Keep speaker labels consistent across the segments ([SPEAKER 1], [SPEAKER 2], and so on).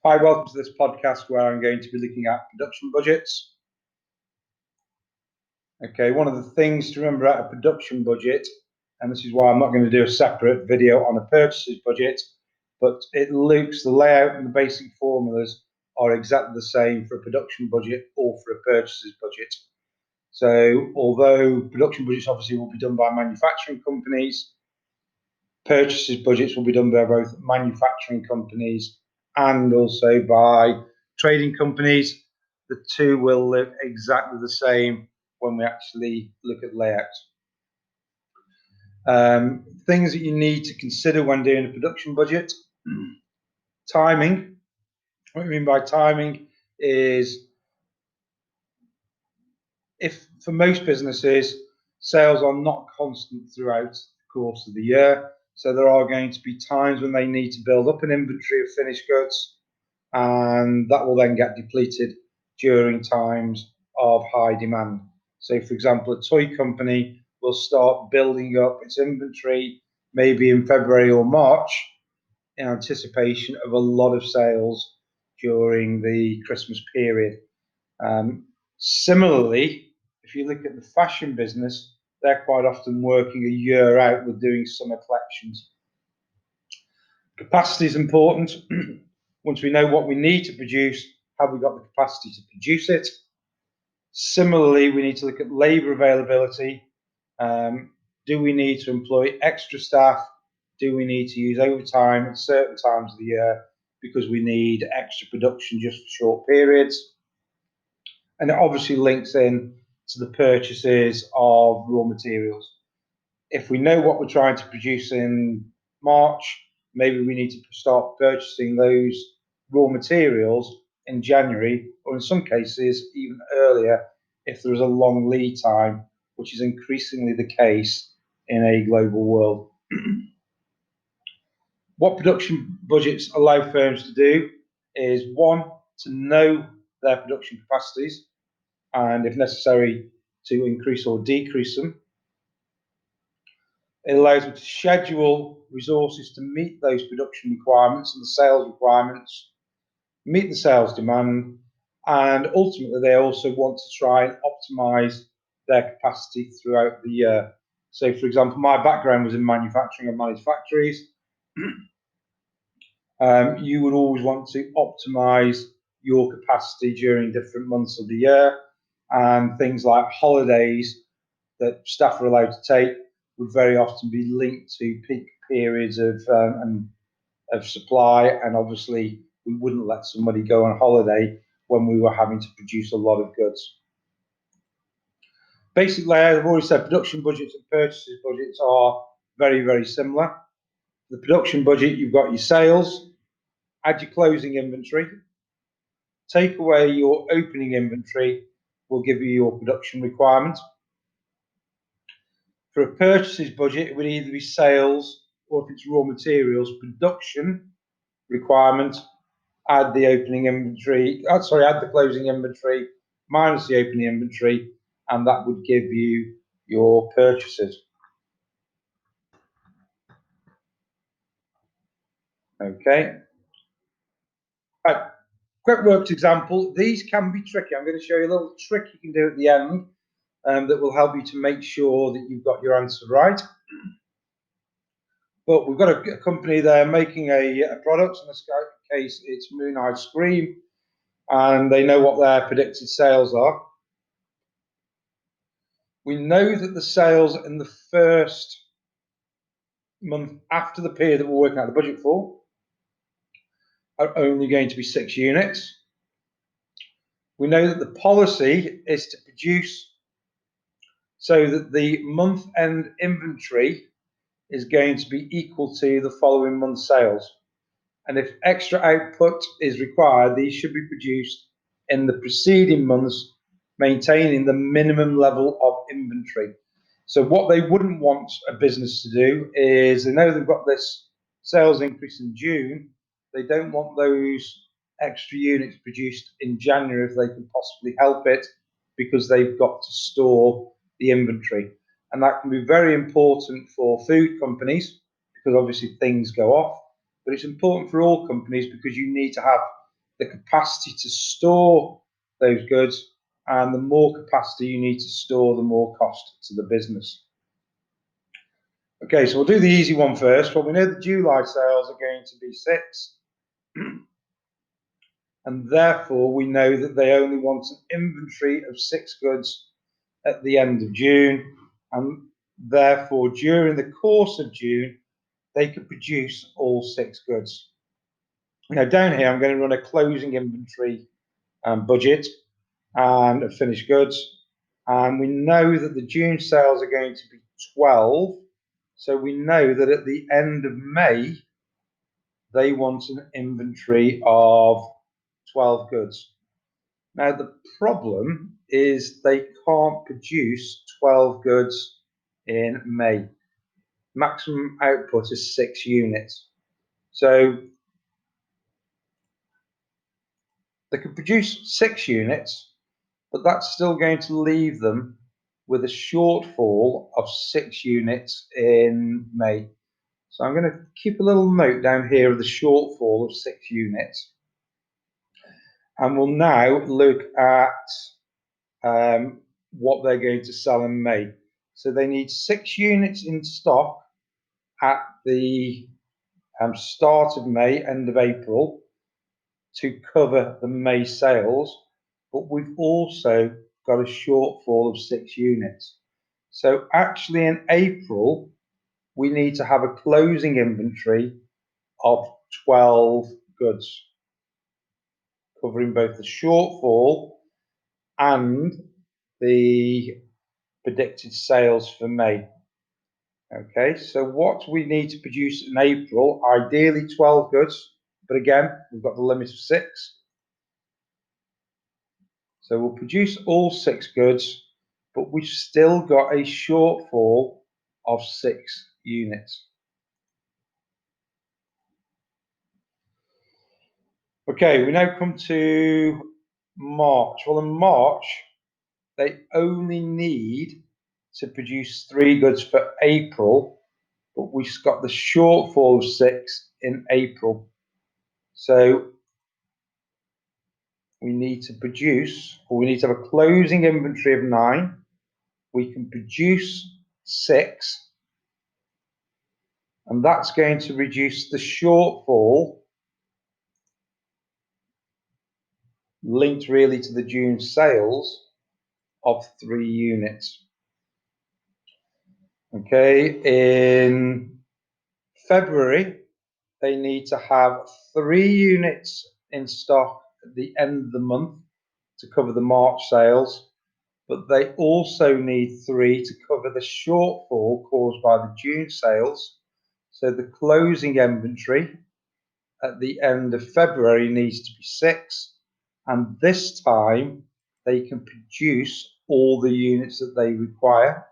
[SPEAKER 1] Hi, welcome to this podcast where I'm going to be looking at production budgets. Okay, one of the things to remember about a production budget, and this is why I'm not going to do a separate video on a purchases budget, but it looks, the layout and the basic formulas are exactly the same for a production budget or for a purchases budget. So although production budgets obviously will be done by manufacturing companies, purchases budgets will be done by both manufacturing companies and also by trading companies. The two will look exactly the same when we actually look at layouts. Things that you need to consider when doing a production budget. Timing. What I mean by timing is, if for most businesses, sales are not constant throughout the course of the year. So there are going to be times when they need to build up an inventory of finished goods, and that will then get depleted during times of high demand. So, for example, a toy company will start building up its inventory maybe in February or March in anticipation of a lot of sales during the Christmas period. Similarly, if you look at the fashion business, they're quite often working a year out with doing summer collections. Capacity is important. Once we know what we need to produce, have we got the capacity to produce it? Similarly, we need to look at labour availability. Do we need to employ extra staff? Do we need to use overtime at certain times of the year because we need extra production just for short periods? And it obviously links in to the purchases of raw materials. If we know what we're trying to produce in March, maybe we need to start purchasing those raw materials in January, or in some cases even earlier if there is a long lead time, which is increasingly the case in a global world. What production budgets allow firms to do is, one, to know their production capacities, and if necessary, to increase or decrease them. It allows them to schedule resources to meet those production requirements and the sales requirements, meet the sales demand, and ultimately they also want to try and optimize their capacity throughout the year. So, for example, my background was in manufacturing and managed factories. You would always want to optimize your capacity during different months of the year, and things like holidays that staff are allowed to take would very often be linked to peak periods of supply, and obviously we wouldn't let somebody go on holiday when we were having to produce a lot of goods. Basic layout, I've already said production budgets and purchases budgets are very, very similar. The production budget, you've got your sales, add your closing inventory, take away your opening inventory, will give you your production requirement. For a purchases budget, it would either be sales, or if it's raw materials, production requirement, add the opening inventory, add the closing inventory minus the opening inventory, and that would give you your purchases. Okay. Right. Quick worked example. These can be tricky. I'm going to show you a little trick you can do at the end that will help you to make sure that you've got your answer right. But we've got a company there making a product. In this case, it's Moon Ice Cream, and they know what their predicted sales are. We know that the sales in the first month after the period that we're working out the budget for are only going to be 6 units. We know that the policy is to produce so that the month-end inventory is going to be equal to the following month's sales. And if extra output is required, these should be produced in the preceding months, maintaining the minimum level of inventory. So what they wouldn't want a business to do is, they know they've got this sales increase in June, they don't want those extra units produced in January if they can possibly help it, because they've got to store the inventory. And that can be very important for food companies, because obviously things go off, but it's important for all companies because you need to have the capacity to store those goods, and the more capacity you need to store, the more cost to the business. Okay, so we'll do the easy one first. Well, we know the July sales are going to be 6, and therefore we know that they only want an inventory of 6 goods at the end of June, and therefore during the course of June they could produce all 6 goods. Now down here I'm going to run a closing inventory budget and of finished goods, and we know that the June sales are going to be 12, so we know that at the end of May they want an inventory of 12 goods. Now the problem is they can't produce 12 goods in May. Maximum output is 6 units. So they could produce 6 units, but that's still going to leave them with a shortfall of 6 units in May. So I'm going to keep a little note down here of the shortfall of 6 units. And we'll now look at what they're going to sell in May. So they need 6 units in stock at the start of May, end of April, to cover the May sales, but we've also got a shortfall of 6 units. So actually in April, we need to have a closing inventory of 12 goods, covering both the shortfall and the predicted sales for May. Okay, so what we need to produce in April, ideally 12 goods, but again, we've got the limit of 6. So we'll produce all 6 goods, but we've still got a shortfall of 6 units. Okay, we now come to March. Well, in March, they only need to produce 3 goods for April, but we've got the shortfall of 6 in April. So we need to produce, or we need to have a closing inventory of 9. We can produce 6, and that's going to reduce the shortfall linked really to the June sales of 3 units. Okay, in February, they need to have 3 units in stock at the end of the month to cover the March sales, but they also need 3 to cover the shortfall caused by the June sales. So the closing inventory at the end of February needs to be 6, and this time they can produce all the units that they require.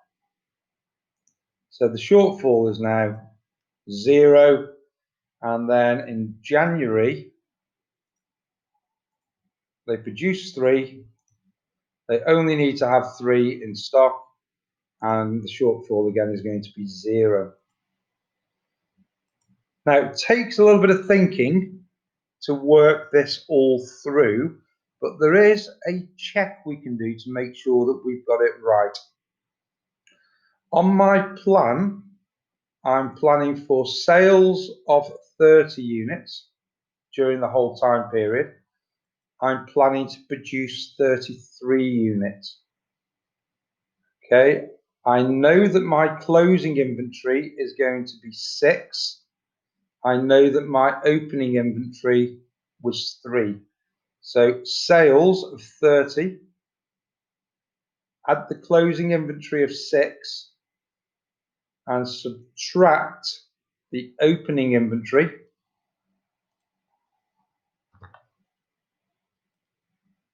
[SPEAKER 1] So the shortfall is now 0, and then in January they produce 3. They only need to have 3 in stock, and the shortfall again is going to be 0. Now it takes a little bit of thinking to work this all through, but there is a check we can do to make sure that we've got it right. On my plan, I'm planning for sales of 30 units during the whole time period. I'm planning to produce 33 units. Okay, I know that my closing inventory is going to be 6. I know that my opening inventory was 3. So sales of 30, add the closing inventory of 6, and subtract the opening inventory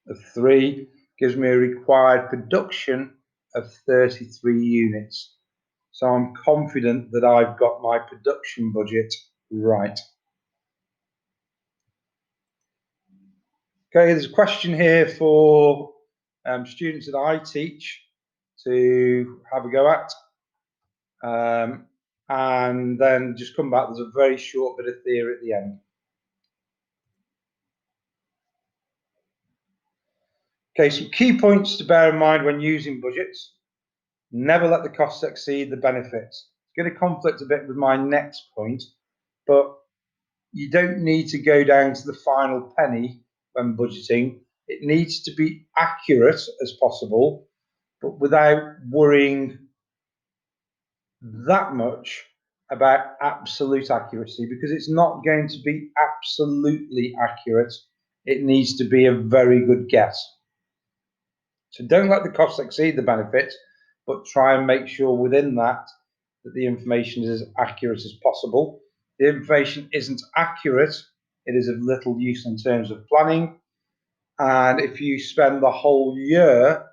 [SPEAKER 1] of 3, gives me a required production of 33 units. So I'm confident that I've got my production budget right. Okay, there's a question here for students that I teach to have a go at. And then just come back, there's a very short bit of theory at the end. Okay, some key points to bear in mind when using budgets. Never let the costs exceed the benefits. It's going to conflict a bit with my next point, but you don't need to go down to the final penny when budgeting. It needs to be accurate as possible, but without worrying that much about absolute accuracy, because it's not going to be absolutely accurate. It needs to be a very good guess. So don't let the costs exceed the benefits, but try and make sure within that the information is as accurate as possible. The information isn't accurate, it is of little use in terms of planning. And if you spend the whole year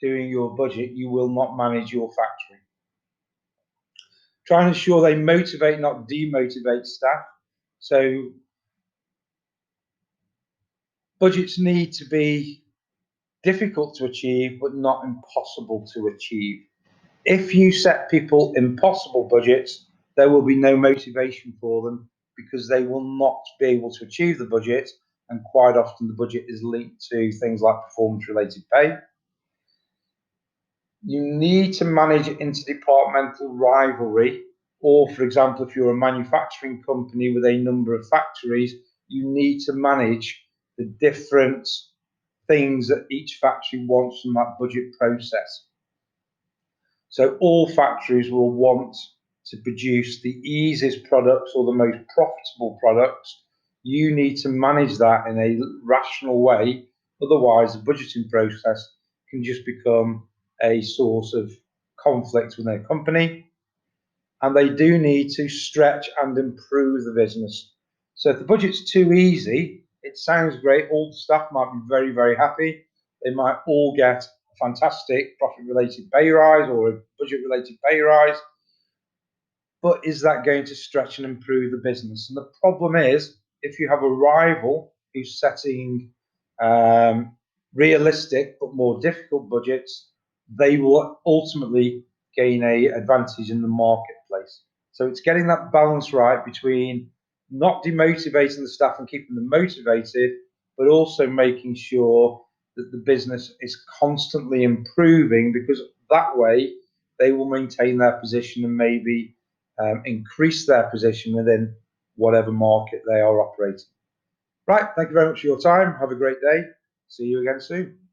[SPEAKER 1] doing your budget, you will not manage your factory. Try and ensure they motivate, not demotivate staff. So budgets need to be difficult to achieve, but not impossible to achieve. If you set people impossible budgets, there will be no motivation for them because they will not be able to achieve the budget. And quite often the budget is linked to things like performance related pay. You need to manage interdepartmental rivalry, or for example, if you're a manufacturing company with a number of factories, you need to manage the different things that each factory wants from that budget process. So all factories will want to produce the easiest products or the most profitable products. You need to manage that in a rational way. Otherwise, the budgeting process can just become a source of conflict within a company. And they do need to stretch and improve the business. So if the budget's too easy, it sounds great. All the staff might be very, very happy. They might all get a fantastic profit-related pay rise or a budget-related pay rise. But is that going to stretch and improve the business? And the problem is, if you have a rival who's setting realistic but more difficult budgets, they will ultimately gain an advantage in the marketplace. So it's getting that balance right between not demotivating the staff and keeping them motivated, but also making sure that the business is constantly improving, because that way they will maintain their position and maybe increase their position within whatever market they are operating. Right, thank you very much for your time. Have a great day. See you again soon.